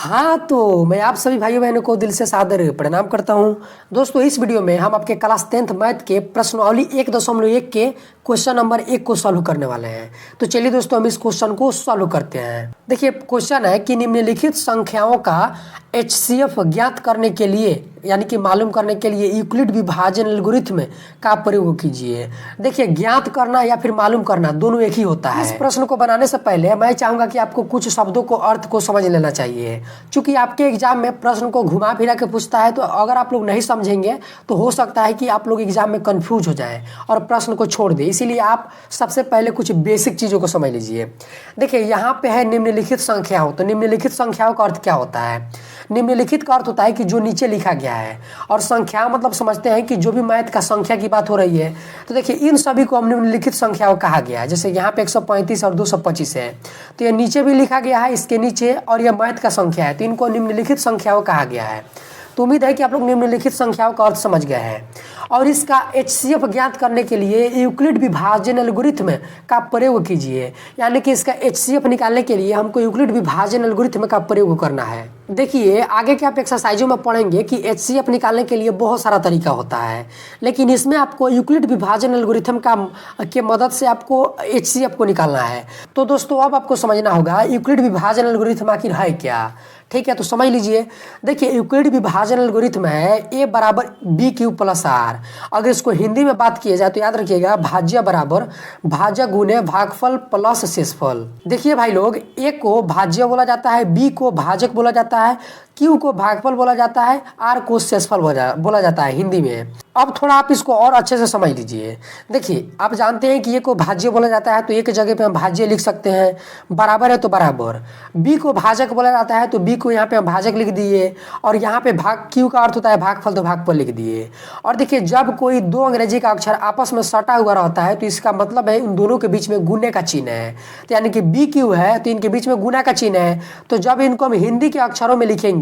हाँ, तो मैं आप सभी भाइयों बहनों को दिल से सादर प्रणाम करता हूँ। दोस्तों, इस वीडियो में हम आपके क्लास 10th मैथ के प्रश्नावली 1.1 के क्वेश्चन नंबर 1 को सॉल्व करने वाले हैं। तो चलिए दोस्तों, हम इस क्वेश्चन को सॉल्व करते हैं। देखिए, क्वेश्चन है कि निम्नलिखित संख्याओं का HCF ज्ञात करने के लिए यानी कि मालूम करने के लिए यूक्लिड विभाजन एल्गोरिथ्म का प्रयोग कीजिए। देखिए, ज्ञात करना या फिर मालूम करना दोनों एक ही होता है। इस प्रश्न को बनाने से पहले मैं चाहूंगा कि आपको कुछ शब्दों को अर्थ को समझ लेना चाहिए, क्योंकि आपके एग्जाम में प्रश्न को घुमा फिरा के पूछता है। तो अगर आप लोग नहीं समझेंगे तो हो सकता है कि आप लोग एग्जाम में कंफ्यूज हो जाए और प्रश्न को छोड़ दे। इसीलिए आप सबसे पहले कुछ बेसिक चीज़ों को समझ लीजिए। देखिए, यहाँ पे है निम्नलिखित संख्याओं। तो निम्नलिखित संख्याओं का अर्थ क्या होता है? निम्नलिखित का अर्थ होता है कि जो नीचे लिखा गया है, और संख्या मतलब समझते हैं कि जो भी मैथ का संख्या की बात हो रही है। तो देखिए, इन सभी को हम निम्नलिखित संख्याओं कहा गया है। जैसे यहाँ पे 135 और 225 है, तो ये नीचे भी लिखा गया है इसके नीचे, और यह मैथ का संख्या है, तो इनको निम्नलिखित संख्याओं कहा गया है। तो उम्मीद है कि आप लोग निम्नलिखित संख्याओं का अर्थ समझ गए हैं। और इसका HCF ज्ञात करने के लिए यूक्लिड विभाजन एल्गोरिथ्म का प्रयोग कीजिए। यानी कि इसका HCF निकालने के लिए हमको यूक्लिड विभाजन एल्गोरिथ्म का प्रयोग करना है। देखिए, आगे के आप एक्सरसाइजों में पढ़ेंगे कि HCF निकालने के लिए बहुत सारा तरीका होता है, लेकिन इसमें आपको यूक्लिड विभाजन एल्गोरिथ्म के मदद से आपको HCF को निकालना है। तो दोस्तों, अब आपको समझना होगा यूक्लिड विभाजन एल्गोरिथ्म आखिर है क्या। ठीक है, तो समझ लीजिए। देखिए, यूक्लिड विभाजन एल्गोरिथ्म है A बराबर B³ + R। अगर इसको हिंदी में बात किया जाए तो याद रखिएगा, भाज्य बराबर भाजक गुने भागफल प्लस शेषफल। देखिए भाई लोग, A को भाज्य बोला जाता है, B को भाजक बोला जाता है, Q को भागफल बोला जाता है, R को शेषफल बोला जाता है हिंदी में। अब थोड़ा आप इसको और अच्छे से समझ लीजिए। देखिए, आप जानते हैं कि A को भाज्य बोला जाता है, तो एक जगह पे हम भाज्य लिख सकते हैं। बराबर है तो बराबर। B को भाजक बोला जाता है, तो B को यहाँ पे हम भाजक लिख दिए, और यहाँ पे भाग Q का अर्थ होता है भागफल, तो भागफल लिख दिए। और देखिए, जब कोई दो अंग्रेजी का अक्षर आपस में सटा हुआ रहता है तो इसका मतलब है इन दोनों के बीच में गुने का चिन्ह है। तो यानी कि BQ है तो इनके बीच में गुना का चिन्ह है। तो जब इनको हम हिंदी के अक्षरों में लिखेंगे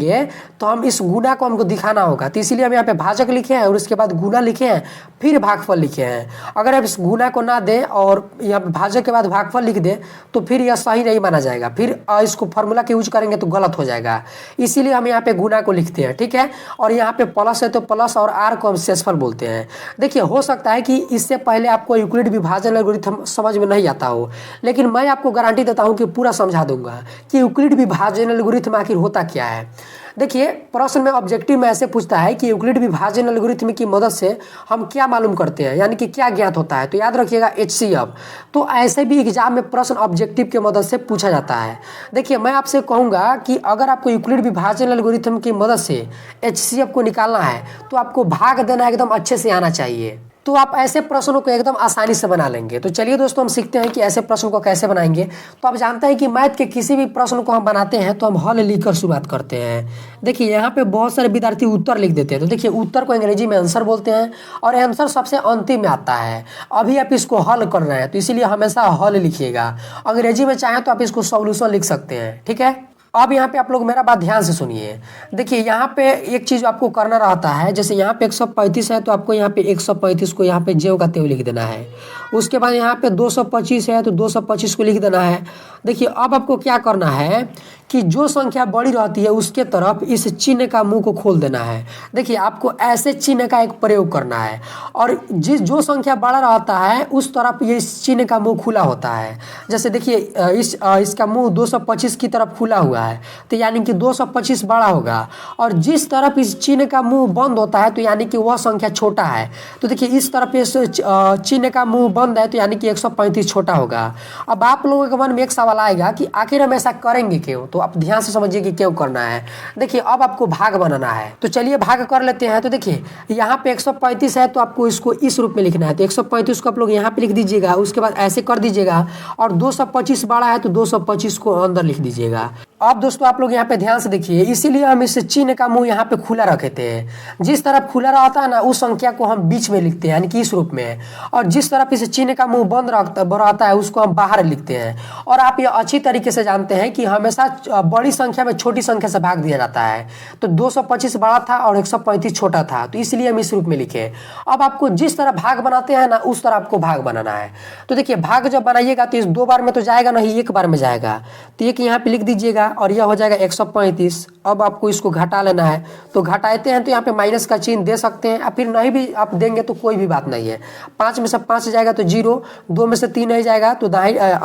तो हम इस गुना को हमको दिखाना होगा। तो इसीलिए हम यहाँ पे भाजक लिखे हैं और उसके बाद गुना लिखे हैं, फिर भागफल लिखे हैं। अगर आप इस गुना को ना दें और यहाँ पे भाजक के बाद भागफल लिख दें तो फिर यह सही नहीं माना जाएगा, फिर इसको फॉर्मूला के यूज करेंगे तो गलत हो जाएगा। इसीलिए हम यहाँ पे गुना को लिखते हैं। ठीक है, और यहाँ पे प्लस है तो प्लस, और R को हम शेषफल बोलते हैं। देखिए, हो सकता है कि इससे पहले आपको यूक्लिड विभाजन एल्गोरिथ्म समझ में नहीं आता हो, लेकिन मैं आपको गारंटी देता हूँ कि पूरा समझा दूंगा कि यूक्लिड विभाजन एल्गोरिथ्म आखिर होता क्या है। देखिए, प्रश्न में ऑब्जेक्टिव में ऐसे पूछता है कि यूक्लिड विभाजन एल्गोरिथ्म की मदद से हम क्या मालूम करते हैं, यानी कि क्या ज्ञात होता है। तो याद रखिएगा HCF। तो ऐसे भी एग्जाम में प्रश्न ऑब्जेक्टिव के मदद से पूछा जाता है। देखिए, मैं आपसे कहूँगा कि अगर आपको यूक्लिड विभाजन एल्गोरिथ्म की मदद से HCF को निकालना है तो आपको भाग देना एकदम अच्छे से आना चाहिए। तो आप ऐसे प्रश्नों को एकदम आसानी से बना लेंगे। तो चलिए दोस्तों, हम सीखते हैं कि ऐसे प्रश्न को कैसे बनाएंगे। तो आप जानते हैं कि मैथ के किसी भी प्रश्न को हम बनाते हैं तो हम हल लिखकर शुरुआत करते हैं। देखिए, यहाँ पे बहुत सारे विद्यार्थी उत्तर लिख देते हैं। तो देखिए, उत्तर को अंग्रेजी में आंसर बोलते हैं, और आंसर सबसे अंतिम में आता है। अभी आप इसको हल कर रहे हैं तो इसीलिए हमेशा हल लिखिएगा। अंग्रेजी में चाहें तो आप इसको सॉल्यूशन लिख सकते हैं। ठीक है, अब यहाँ पे आप लोग मेरा बात ध्यान से सुनिए। देखिए, यहाँ पे एक चीज़ आपको करना रहता है। जैसे यहाँ पे 135 है तो आपको यहाँ पे 135 को यहाँ पे ज्यों का त्यों लिख देना है। उसके बाद यहाँ पे 225 है तो 225 को लिख देना है। देखिए, अब आपको क्या करना है कि जो संख्या बड़ी रहती है उसके तरफ इस चिन्ह का मुंह को खोल देना है। देखिए, आपको ऐसे चिन्ह का एक प्रयोग करना है, और जो संख्या बड़ा रहता है उस तरफ ये इस चिन्ह का मुंह खुला होता है। जैसे देखिए, इसका मुंह 225 की तरफ खुला हुआ है, तो यानी कि 225 बड़ा होगा, और जिस तरफ इस चिन्ह का मुंह बंद होता है तो यानी कि वह संख्या छोटा है। तो देखिए, इस तरफ इस चिन्ह का मुंह बंद है तो यानी कि 135 छोटा होगा। अब आप लोगों के मन में एक सवाल आएगा कि आखिर हम ऐसा करेंगे क्यों। तो आप ध्यान से समझिए कि क्यों करना है। देखिए, अब आपको भाग बनाना है, तो चलिए भाग कर लेते हैं। तो देखिए, यहाँ पे 135 है तो आपको इसको इस रूप में लिखना है। तो 135 को आप लोग यहाँ पे लिख दीजिएगा, उसके बाद ऐसे कर दीजिएगा, और 225 बड़ा है तो 225 को अंदर लिख दीजिएगा। अब दोस्तों, आप लोग यहाँ पे ध्यान से देखिए, इसीलिए हम इस चिन्ह का मुंह यहाँ पे खुला रखे थे। जिस तरफ खुला रहता है ना, उस संख्या को हम बीच में लिखते हैं, यानी कि इस रूप में, और जिस तरफ इस चिन्ह का मुंह बंद रहता है उसको हम बाहर लिखते हैं। और आप ये अच्छी तरीके से जानते हैं कि हमेशा बड़ी संख्या में छोटी संख्या से भाग दिया जाता है। तो 225 बड़ा था और 135 छोटा था, तो इसलिए हम इस रूप में लिखे। अब आपको जिस तरह भाग बनाते हैं ना, उस तरह आपको भाग बनाना है। तो देखिए भाग जब बनाइएगा तो इस 2 बार में तो जाएगा नहीं, 1 बार में जाएगा। तो एक यहाँ पे लिख दीजिएगा और यह हो जाएगा 135। अब आपको इसको घटा लेना है, तो घटाते हैं तो यहाँ पे माइनस का चिन्ह दे सकते हैं, या फिर नहीं भी आप देंगे तो कोई भी बात नहीं है। 5 में से 5 जाएगा तो 0, 2 में से 3 नहीं जाएगा तो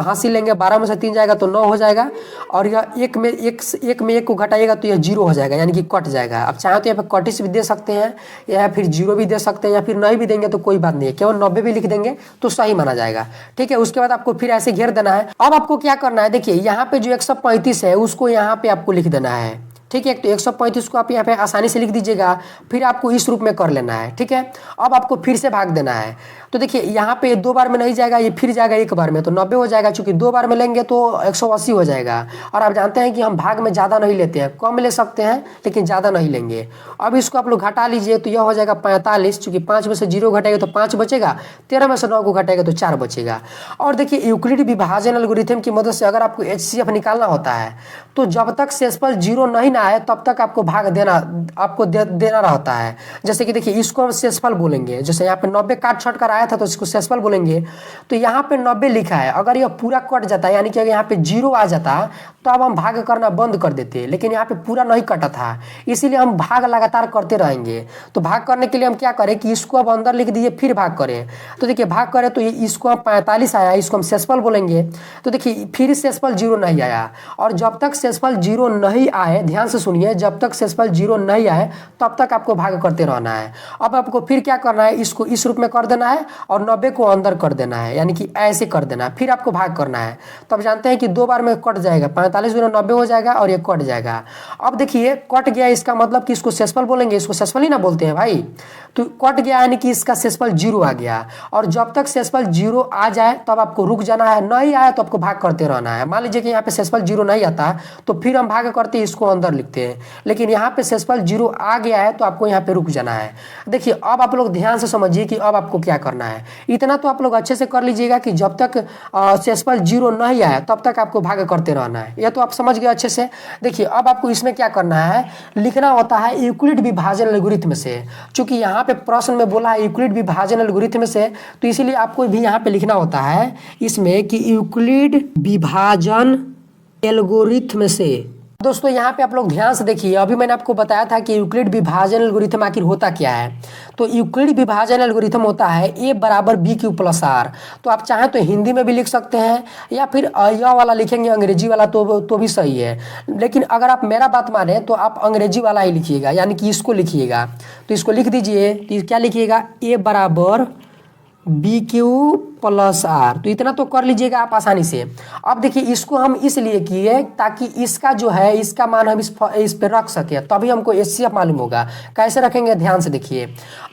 हासिल लेंगे, 12 में से 3 जाएगा तो 9 हो जाएगा, और यह 1 में 1 को घटाइएगा तो यह 0 हो जाएगा, यानी कि कट जाएगा। अब चाहे तो यहाँ पे कटिस भी दे सकते हैं, या फिर 0 भी दे सकते हैं, या फिर नहीं भी देंगे तो कोई बात नहीं है, केवल 90 भी लिख देंगे तो सही माना जाएगा। ठीक है, उसके बाद आपको फिर ऐसे घेर देना है। अब आपको क्या करना है, देखिए यहाँ पे जो 135 है उसको यहाँ पे आपको लिख देना है। ठीक है, तो 135 को आप यहाँ पे आसानी से लिख दीजिएगा, फिर आपको इस रूप में कर लेना है। ठीक है, अब आपको फिर से भाग देना है। तो देखिए यहाँ पे 2 बार में नहीं जाएगा, ये फिर जाएगा 1 बार में, तो 90 हो जाएगा। चूंकि 2 बार में लेंगे तो 180 हो जाएगा। और आप जानते हैं कि हम भाग में ज़्यादा नहीं लेते हैं, कम ले सकते हैं लेकिन ज़्यादा नहीं लेंगे। अब इसको आप लोग घटा लीजिए तो यह हो जाएगा 45। चूँकि 5 में से 0 घटेगा तो 5 बचेगा, 13 में से 9 को घटेगा तो 4 बचेगा। और देखिए यूक्लिड विभाजन एल्गोरिथम की मदद से अगर आपको HCF निकालना होता है तो जब तक शेषफल 0 नहीं ना आए तब तक आपको भाग देना देना रहता है। जैसे कि देखिए इसको हम शेषफल बोलेंगे, जैसे यहाँ पे 90 काट छट कर आया था तो इसको शेषफल बोलेंगे। तो यहाँ पे 90 लिखा है, अगर यह पूरा कट जाता है, यानी कि अगर यहाँ पे 0 आ जाता तो अब हम भाग करना बंद कर देते, लेकिन यहाँ पे पूरा नहीं कटा था, इसीलिए हम भाग लगातार करते रहेंगे। तो भाग करने के लिए हम क्या करें कि इसको अब अंदर लिख दीजिए, फिर भाग करें। तो देखिए भाग करें तो इसको हम 45 आया, इसको हम शेषफल बोलेंगे। तो देखिए फिर शेषफल 0 नहीं आया, और जब तक शेषफल 0 नहीं आए, ध्यान से सुनिए, जब तक शेषफल 0 नहीं आए तब तक आपको भाग करते रहना है। अब आपको फिर क्या करना है, इसको इस रूप में कर देना है और 90 को अंदर कर देना है, यानी कि ऐसे कर देना है, फिर आपको भाग करना है। तो आप जानते हैं कि 2 बार में कट जाएगा, 45 गुना 90 हो जाएगा और ये कट जाएगा। अब देखिए कट गया, इसका मतलब कि इसको शेषफल बोलेंगे, इसको शेषफल ही ना बोलते हैं भाई। तो कट गया यानी कि इसका शेषफल 0 आ गया, और जब तक शेषफल 0 आ जाए तब आपको रुक जाना है, नहीं आया तो आपको भाग करते रहना है। मान लीजिए कि यहाँ पे शेषफल 0 नहीं आता तो फिर हम भाग करते इसको अंदर लिखते हैं, लेकिन यहाँ पे शेषफल 0 आ गया है तो आपको यहाँ पे रुक जाना है। देखिए अब आप लोग ध्यान से समझिए कि अब आपको क्या करना है। इतना तो आप लोग अच्छे से कर लीजिएगा कि जब तक शेषफल 0 नहीं आया तब तक आपको भाग करते रहना है, यह तो आप समझ गए अच्छे से। देखिए अब आपको इसमें क्या करना है, लिखना होता है यूक्लिड विभाजन एल्गोरिथम से। चूंकि यहाँ पे प्रश्न में बोला है यूक्लिड विभाजन एल्गोरिथम से, तो इसीलिए आपको भी यहाँ पे लिखना होता है इसमें कि यूक्लिड विभाजन एल्गोरिथम से। दोस्तों यहाँ पे आप लोग ध्यान से देखिए, अभी मैंने आपको बताया था कि यूक्लिड विभाजन एल्गोरिथम आखिर होता क्या है। तो यूक्लिड विभाजन एल्गोरिथम होता है A = BQ + R। तो आप चाहें तो हिंदी में भी लिख सकते हैं, या फिर यह वाला लिखेंगे अंग्रेजी वाला तो भी सही है, लेकिन अगर आप मेरा बात माने तो आप अंग्रेजी वाला ही लिखिएगा, यानी कि इसको लिखिएगा। तो इसको लिख दीजिए, तो क्या लिखिएगा, A = BQ + R। तो इतना तो कर लीजिएगा आप आसानी से। अब देखिए इसको हम इसलिए किए ताकि इसका जो है इसका मान हम इस पे रख सके, तभी हमको HCF मालूम होगा। कैसे रखेंगे, ध्यान से देखिए।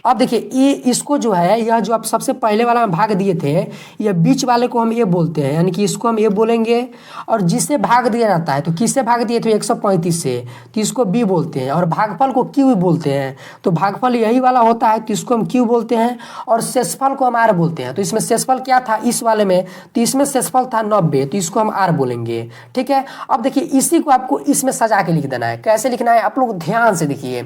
अब देखिए ये इसको जो है, यह जो आप सबसे पहले वाला भाग दिए थे, यह बीच वाले को हम ये बोलते हैं, यानी कि इसको हम ये बोलेंगे। और जिससे भाग दिया जाता है, तो किससे भाग दिए थे, 135 से, तो इसको B बोलते हैं। और भागफल को Q बोलते हैं, तो भागफल यही वाला होता है, तो इसको हम Q बोलते हैं। और शेषफल को हम R बोलते हैं। तो इसमें शेषफल क्या था इस वाले में, तो इसमें शेषफल था 90, तो इसको हम R बोलेंगे। ठीक है, अब देखिए इसी को आपको इसमें सजा के लिख देना है। कैसे लिखना है, आप लोग ध्यान से देखिए।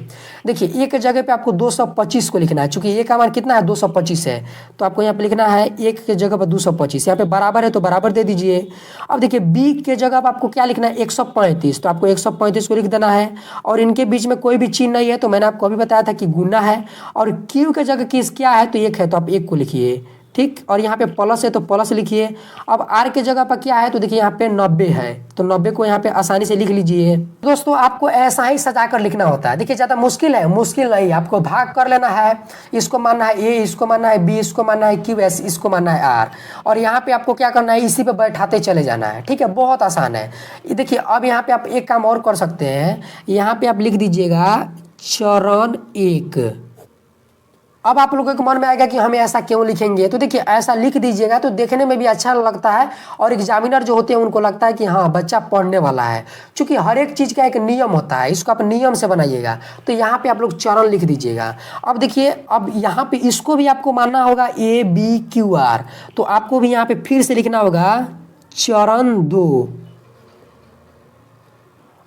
देखिए एक जगह पे आपको 225 को लिखना है, चूंकि एक का मान कितना है, 225 है, तो आपको यहाँ पे लिखना है एक के जगह पर 225, यहाँ पे बराबर है तो बराबर दे दीजिए। अब देखिए B के जगह पर आपको क्या लिखना है, 135, तो आपको 135 को लिख देना है। और इनके बीच में कोई भी चिन्ह नहीं है, तो मैंने आपको अभी बताया था कि गुना है। और Q के जगह किस क्या है, तो 1 है, तो आप 1 को लिखिए। ठीक, और यहाँ पे प्लस है तो प्लस लिखिए। अब R के जगह पर क्या है, तो देखिए यहाँ पे 90 है, तो 90 को यहाँ पे आसानी से लिख लीजिए। दोस्तों आपको ऐसा ही सजा कर लिखना होता है। देखिए ज़्यादा मुश्किल है, मुश्किल नहीं, आपको भाग कर लेना है। इसको मानना है A, इसको मानना है B, इसको मानना है Q, इसको मानना है R, और यहाँ पे आपको क्या करना है, इसी पे बैठाते चले जाना है। ठीक है, बहुत आसान है। देखिए अब यहाँ पे आप एक काम और कर सकते हैं, यहाँ पे आप लिख दीजिएगा चरण 1। अब आप लोगों के मन में आएगा कि हमें ऐसा क्यों लिखेंगे, तो देखिए ऐसा लिख दीजिएगा तो देखने में भी अच्छा लगता है, और एग्जामिनर जो होते हैं उनको लगता है कि हाँ बच्चा पढ़ने वाला है। क्योंकि हर एक चीज़ का एक नियम होता है, इसको आप नियम से बनाइएगा। तो यहाँ पे आप लोग चरण लिख दीजिएगा। अब देखिए अब यहाँ पे इसको भी आपको मानना होगा A, B, Q, R, तो आपको भी यहाँ पे फिर से लिखना होगा चरण 2।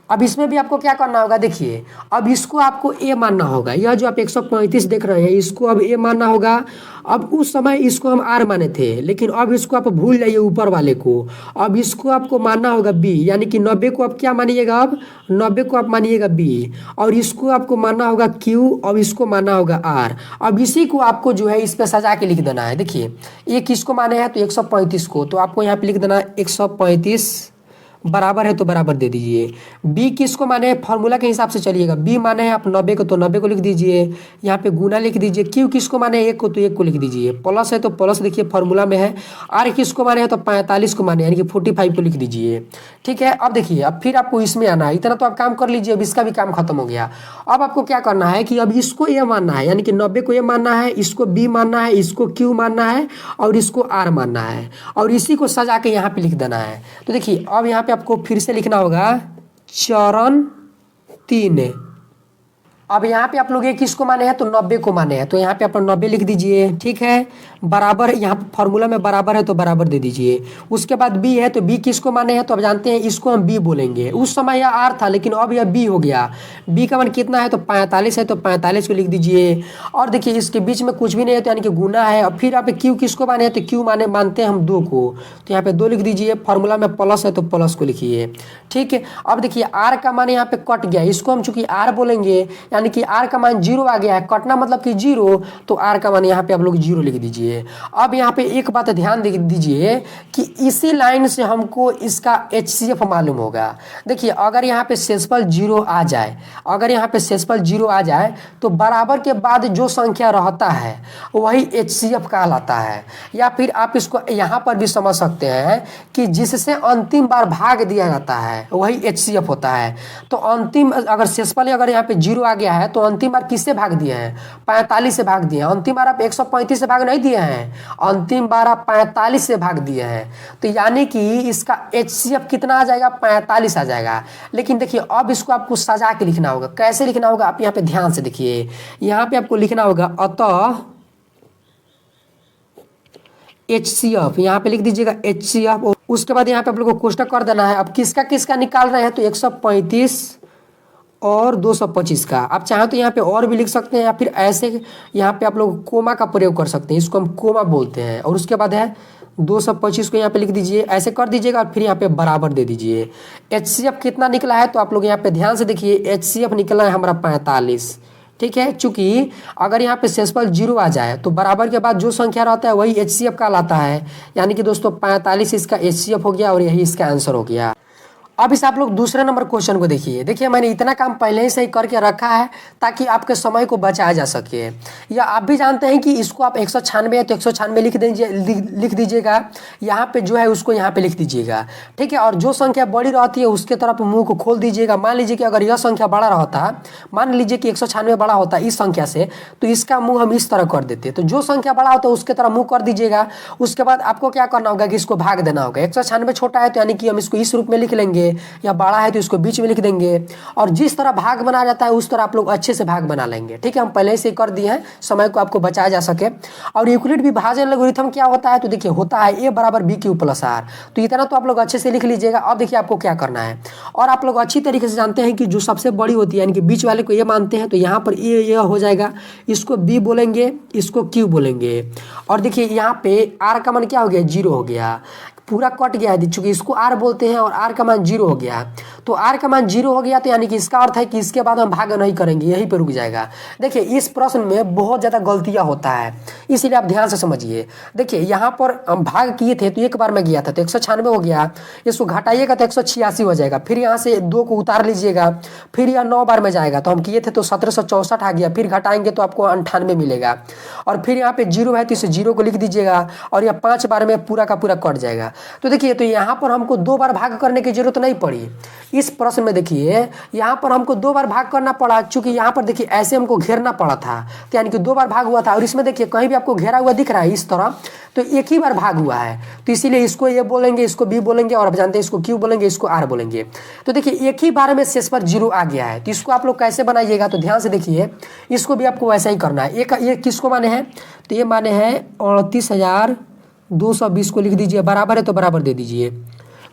अब इसमें भी आपको क्या करना होगा, देखिए अब इसको आपको ए मानना होगा। यह जो आप 135 देख रहे हैं इसको अब ए मानना होगा। अब उस समय इसको हम आर माने थे, लेकिन अब इसको आप भूल जाइए ऊपर वाले को। अब इसको आपको मानना होगा बी, यानी कि 90 को आप क्या मानिएगा, अब 90 को आप मानिएगा बी। और इसको आपको मानना होगा क्यू, और इसको मानना होगा आर। अब इसी को आपको जो है इस पर सजा के लिख देना है। देखिए ए किसको माने हैं, तो 135 को, तो आपको यहाँ पे लिख देना 135 बराबर है तो बराबर दे दीजिए। बी किसको माने हैं, फॉर्मूला के हिसाब से चलिएगा। बी माने हैं आप 90 को, तो 90 को लिख दीजिए, यहाँ पे गुना लिख दीजिए। क्यू किसको माने 1 को, तो 1 को लिख दीजिए। प्लस है तो प्लस देखिए फॉर्मूला में है। आर किसको माने हैं, तो 45 को माने, यानी कि 45 को लिख दीजिए। ठीक है, अब देखिए अब फिर आपको इसमें आना है। इतना तो आप काम कर लीजिए, अब इसका भी काम खत्म हो गया। अब आपको क्या करना है कि अब इसको ए मानना है, यानी कि 90 को ए मानना है, इसको बी मानना है, इसको क्यू मानना है, और इसको आर मानना है, और इसी को सजा के यहाँ पे लिख देना है। तो देखिए अब यहाँ पे आपको फिर से लिखना होगा चरण 3। अब यहाँ पे आप लोग ये किसको माने हैं, तो 90 को माने हैं, तो यहाँ पे आप 90 लिख दीजिए। ठीक है, बराबर यहाँ फॉर्मूला में बराबर है तो बराबर दे दीजिए। उसके बाद बी है, तो बी किसको माने हैं, तो अब जानते हैं इसको हम बी बोलेंगे। उस समय यह आर था, लेकिन अब यह बी हो गया। बी का मान कितना है, तो 45 है, तो 45 को लिख दीजिए। और देखिए इसके बीच में कुछ भी नहीं है, तो यानी कि गुना है। और फिर यहाँ पे क्यू किसको माने हैं, तो क्यू मानते हैं हम 2 को, तो यहाँ पे 2 लिख दीजिए। फॉर्मूला में प्लस है तो प्लस को लिखिए। ठीक है, अब देखिए आर का मान यहाँ पे कट गया, इसको हम चूंकि आर बोलेंगे, यानी कि आर का मान 0 आ गया है। कटना मतलब कि 0, तो आर का मान यहाँ पे आप लोग 0 लिख दीजिए। अब यहाँ पे एक बात ध्यान दीजिए कि इसी लाइन से हमको इसका HCF मालूम होगा। देखिए अगर यहाँ पे शेषफल 0 आ जाए, अगर यहाँ पे शेषफल 0 आ जाए, तो बराबर के बाद जो संख्या रहता है वही HCF कहलाता है। या फिर आप इसको यहाँ पर भी समझ सकते हैं कि जिससे अंतिम बार भाग दिया जाता है वही HCF होता है। तो अंतिम अगर शेषफल अगर यहाँ पे 0 आ गया है, तो अंतिम बार किससे भाग दिए हैं, 45 से भाग दिए हैं। अंतिम बार आप 135 से भाग नहीं दिए हैं, अंतिम बार आप 45 से भाग दिए हैं। तो यानी कि इसका HCF कितना आ जाएगा, 45 आ जाएगा। लेकिन देखिए अब इसको आपको सजा के लिखना होगा। कैसे लिखना होगा, आप यहाँ पे ध्यान से देखिए। यहाँ पे आपको लिखना होगा अतः HCF, यहाँ पे लिख दीजिएगा HCF। उसके बाद यहाँ पे आप लोग को कोष्टक कर देना है। अब किसका किसका निकाल रहे हैं, तो 135 और 225 का। आप चाहें तो यहाँ पे और भी लिख सकते हैं, या फिर ऐसे यहाँ पे आप लोग कोमा का प्रयोग कर सकते हैं, इसको हम कोमा बोलते हैं। और उसके बाद है 225 को यहाँ पे लिख दीजिए, ऐसे कर दीजिएगा, और फिर यहाँ पे बराबर दे दीजिए। HCF कितना निकला है, तो आप लोग यहाँ पे ध्यान से देखिए। HCF निकला है हमारा 45। ठीक है, चूंकि अगर यहाँ पे शेषफल 0 आ जाए, तो बराबर के बाद जो संख्या रहता है वही HCF कहलाता है। यानी कि दोस्तों 45 इसका HCF हो गया, और यही इसका आंसर हो गया। अब इस आप लोग दूसरे नंबर क्वेश्चन को देखिए। देखिए मैंने इतना काम पहले ही से ही करके रखा है ताकि आपके समय को बचाया जा सके। या आप भी जानते हैं कि इसको आप 196 है तो 196 लिख दीजिएगा। यहाँ पे जो है उसको यहाँ पे लिख दीजिएगा। ठीक है, और जो संख्या बड़ी रहती है उसके तरफ मुंह को खोल दीजिएगा। मान लीजिए कि अगर यह संख्या बड़ा रहता, मान लीजिए कि 196 बड़ा होता इस संख्या से, तो इसका मुंह हम इस तरह कर देते। तो जो संख्या बड़ा होता है उसके तरफ मुंह कर दीजिएगा। उसके बाद आपको क्या करना होगा कि इसको भाग देना होगा। 196 छोटा है तो यानी कि हम इसको इस रूप में लिख लेंगे, या बड़ा है तो इसको बीच में लिख देंगे। और जिस तरह भाग बनाया जाता है उस तरह आप लोग अच्छे से भाग बना लेंगे। ठीक है, हम पहले से कर दिए हैं, समय को आपको बचाया जा सके। और यूक्लिड विभाजन एल्गोरिथम क्या होता है, तो देखिए होता है A बराबर BQ प्लस R। तो इतना तो आप लोग अच्छे से लिख लीजिएगा। अब देखिए आपको क्या करना है, और आप लोग अच्छी तरीके से जानते हैं कि जो सबसे बड़ी होती है यानी कि बीच वाले को A मानते हैं, तो यहाँ पर ये हो जाएगा, इसको B बोलेंगे, इसको Q बोलेंगे। और देखिए यहाँ पे R का मान क्या हो गया, 0 हो गया, पूरा कट गया है, चूंकि इसको R बोलते हैं और R का मान 0 हो गया। तो R का मान 0 हो गया, तो यानी कि इसका अर्थ है कि इसके बाद हम भाग नहीं करेंगे, यहीं पे रुक जाएगा। देखिए इस प्रश्न में बहुत ज़्यादा गलतियां होता है, इसीलिए आप ध्यान से समझिए। देखिए यहाँ पर हम भाग किए थे तो एक बार में गया था तो 196 हो गया, इसको घटाइएगा तो 186 हो जाएगा। फिर यहाँ से 2 को उतार लीजिएगा, फिर यह 9 बार में जाएगा, तो हम किए थे तो 1764 आ गया। फिर घटाएंगे तो आपको 98 मिलेगा। और फिर यहाँ पे 0 है तो इसे 0 को लिख दीजिएगा, और यह 5 बार में पूरा का पूरा कट जाएगा। तो देखिए तो यहाँ पर हमको 2 बार भाग करने की जरूरत नहीं पड़ी। इस प्रश्न में देखिए यहाँ पर हमको 2 बार भाग करना पड़ा, क्योंकि यहाँ पर देखिए ऐसे हमको घेरना पड़ा था, तो यानी कि 2 बार भाग हुआ था। और इसमें देखिए कहीं भी आपको घेरा हुआ दिख रहा है इस तरह, तो एक ही बार भाग हुआ है, तो इसीलिए इसको ये बोलेंगे, इसको बी बोलेंगे, और आप जानते हैं इसको क्यू बोलेंगे, इसको आर बोलेंगे। तो देखिए एक ही बार में शेषफल 0 आ गया है, तो इसको आप लोग कैसे बनाइएगा, तो ध्यान से देखिए, इसको भी आपको वैसा ही करना है। ये किसको माने हैं, तो ये माने हैं 38,000 220 को लिख दीजिए, बराबर है तो बराबर दे दीजिए।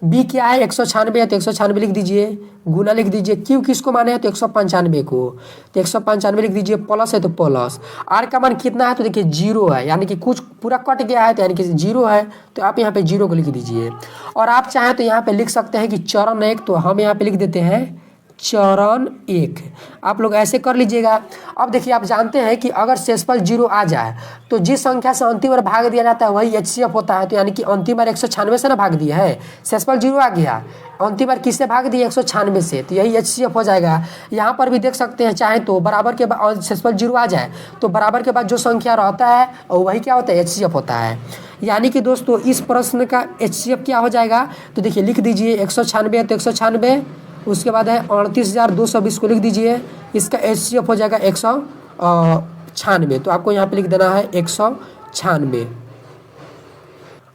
बी क्या है 196 है तो 196 लिख दीजिए, गुना लिख दीजिए। क्यू किसको माने है तो 195 को, तो 195 लिख दीजिए, प्लस है तो प्लस। आर का मान कितना है तो देखिए 0 है, यानी कि कुछ पूरा कट गया है तो यानी कि 0 है, तो आप यहाँ पे 0 को लिख दीजिए। और आप चाहें तो यहाँ पे लिख सकते हैं कि चरण 1, तो हम यहाँ पे लिख देते हैं चरण 1। आप लोग ऐसे कर लीजिएगा। अब देखिए आप जानते हैं कि अगर शेषफल 0 आ जाए तो जिस संख्या से अंतिम बार भाग दिया जाता है वही HCF होता है। तो यानी कि अंतिम बार 196 से ना भाग दिया है, शेषफल 0 आ गया, अंतिम बार किससे भाग दिया 196 से, तो यही HCF हो जाएगा। यहाँ पर भी देख सकते हैं, चाहे तो बराबर के बाद शेषफल 0 आ जाए तो बराबर के बाद जो संख्या रहता है और वही क्या होता है HCF होता है। यानी कि दोस्तों इस प्रश्न का HCF क्या हो जाएगा, तो देखिए लिख दीजिए 196 है तो 196, उसके बाद है 38,220 को लिख दीजिए, इसका HCF हो जाएगा 196। तो आपको यहाँ पे लिख देना है 196।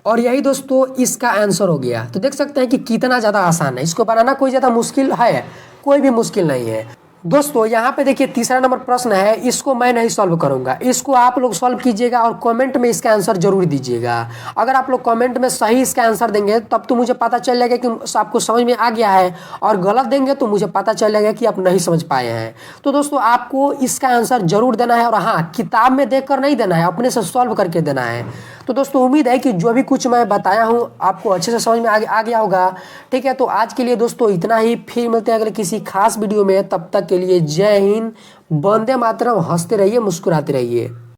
और यही दोस्तों इसका आंसर हो गया। तो देख सकते हैं कि कितना ज़्यादा आसान है, इसको बनाना कोई ज़्यादा मुश्किल है, कोई भी मुश्किल नहीं है। दोस्तों यहाँ पे देखिए तीसरा नंबर प्रश्न है, इसको मैं नहीं सॉल्व करूंगा, इसको आप लोग सॉल्व कीजिएगा और कमेंट में इसका आंसर जरूर दीजिएगा। अगर आप लोग कमेंट में सही इसका आंसर देंगे तब तो मुझे पता चल जाएगा कि आपको समझ में आ गया है, और गलत देंगे तो मुझे पता चल जाएगा कि आप नहीं समझ पाए हैं। तो दोस्तों आपको इसका आंसर जरूर देना है, और हाँ किताब में देख कर नहीं देना है, अपने से सॉल्व करके देना है। तो दोस्तों उम्मीद है कि जो भी कुछ मैं बताया हूँ आपको अच्छे से समझ में आ गया होगा। ठीक है, तो आज के लिए दोस्तों इतना ही, फिर मिलते हैं अगले किसी खास वीडियो में। तब तक के लिए जय हिंद, वंदे मातरम, हंसते रहिए, मुस्कुराते रहिए।